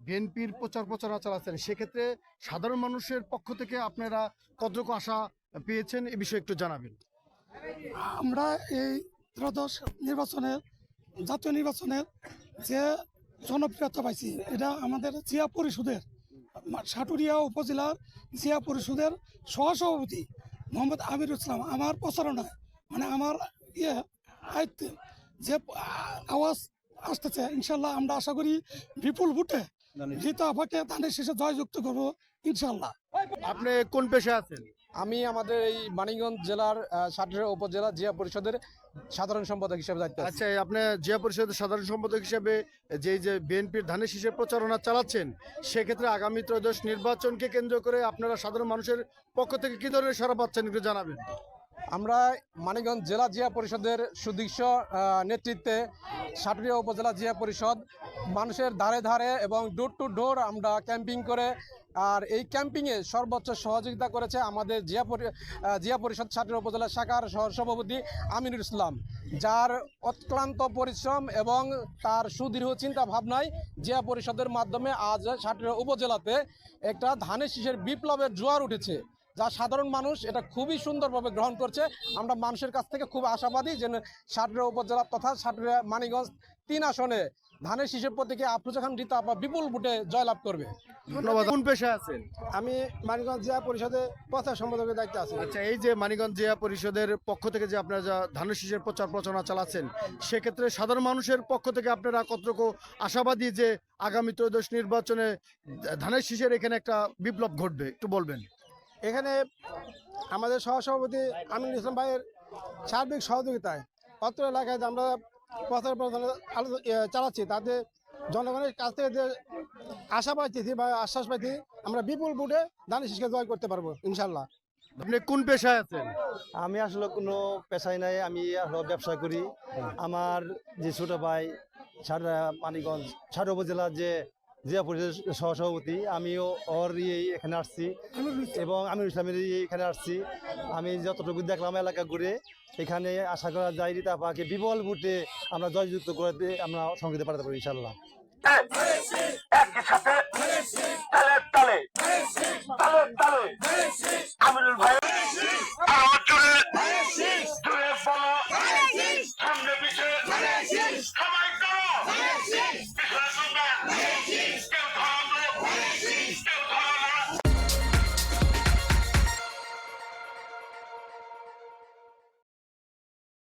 বিএনপির প্রচারণা চালাচ্ছেন, সেক্ষেত্রে সাধারণ মানুষের পক্ষ থেকে আপনারা কতটুকু আশা পেয়েছেন এ বিষয়ে একটু জানাবেন। আমরা এই ত্রয়োদশ নির্বাচনের জাতীয় নির্বাচনের যে জনপ্রিয়তা পাইছি এটা আমাদের জিয়া পরিষদের সাটুরিয়া উপজেলার জিয়া পরিষদের সহসভাপতি মোহাম্মদ আমিরুল ইসলাম আমার প্রচারণায় মানে আমার আয়ত্তে যে আওয়াজ আসতেছে, ইনশাল্লাহ আমরা আশা করি বিপুল ভোটে জিত আপাকে ধানের শেষে জয়যুক্ত করবো ইনশাল্লাহ। আপনি কোন পেশায় আছেন? আমি আমাদের এই মানিকগঞ্জ জেলার সাটুরিয়া উপজেলা জিয়া পরিষদের সাধারণ সম্পাদক হিসেবে দায়িত্ব আছি। আচ্ছা, আপনি জিয়া পরিষদের সাধারণ সম্পাদক হিসেবে যে বিএনপির ধানের শীষের প্রচারণা চালাচ্ছেন, সেক্ষেত্রে আগামী ত্রয়োদশ নির্বাচনকে কেন্দ্র করে আপনারা সাধারণ মানুষের পক্ষ থেকে কি ধরনের সাড়া পাচ্ছেন একটু জানাবেন। আমরা মানিকগঞ্জ জেলা জিয়া পরিষদের সুদৃশ্য নেতৃত্বে সাটুরিয়া উপজেলা জিয়া পরিষদ মানুষের ধারে ধারে এবং ডোর টু ডোর আমরা ক্যাম্পিং করে, আর এই ক্যাম্পিংয়ে সর্বোচ্চ সহযোগিতা করেছে আমাদের জিয়া পরিষদ সাটুরিয়া উপজেলা শাখার সভাপতি আমিনুল ইসলাম, যার অক্লান্ত পরিশ্রম এবং তার সুদৃঢ় চিন্তা ভাবনায় জিয়া পরিষদের মাধ্যমে আজ সাটুরিয়া উপজেলাতে একটা ধানের শীষের বিপ্লবের জোয়ার উঠেছে, যা সাধারণ মানুষ এটা খুবই সুন্দরভাবে গ্রহণ করছে। আমরা মানুষের কাছ থেকে খুব আশাবাদী যে সাটুরিয়া উপজেলা তথা সাটুরিয়া মানিকগঞ্জ 3 আসনে ধানের শীষের প্রতীকে আফরোজা খান রিতা আপা বিপুল ভোটে জয়লাভ করবে। ধন্যবাদ। কোন পেশায় আছেন? আমি মানিকগঞ্জ জেলা পরিষদে প্রচার সম্পাদকের দায়িত্বে আছি। আচ্ছা, এই যে মানিকগঞ্জ জেলা পরিষদের পক্ষ থেকে যে আপনারা যা ধানের শীষের প্রচারণা চালাচ্ছেন, সেক্ষেত্রে সাধারণ মানুষের পক্ষ থেকে আপনারা কতটুকু আশাবাদী যে আগামী ত্রয়োদশ নির্বাচনে ধানের শীষের এখানে একটা বিপ্লব ঘটবে একটু বলবেন। এখানে আমাদের সহসভাপতি আমিনুল ইসলাম ভাইয়ের সার্বিক সহযোগিতায় অত্র এলাকায় আমরা প্রচার চালাচ্ছি, তাতে জনগণের কাছ থেকে যে আশা পাইতেছি বা আশ্বাস পাইছি আমরা বিপুল ভোটে ধানের শীষকে জয় করতে পারবো ইনশাল্লাহ। আপনি কোন পেশায় আছেন? আমি আসলে কোনো পেশায় নাই, আমি ব্যবসা করি। আমার যে ছোট ভাই মানিকগঞ্জ সাটুরিয়া উপজেলার যে জিয়া পরিষদের সহসভাপতি, আমিও ওর এখানে আসছি এবং আমিরুল ইসলামের এখানে আসছি। আমি যতটুকু দেখলাম এলাকা ঘুরে, এখানে আশা করা যায় রিতা আপাকে বিপুল ভোটে আমরা জয়যুক্ত করে আমরা সংগীতে পাঠাতে পারি ইনশাল্লাহ।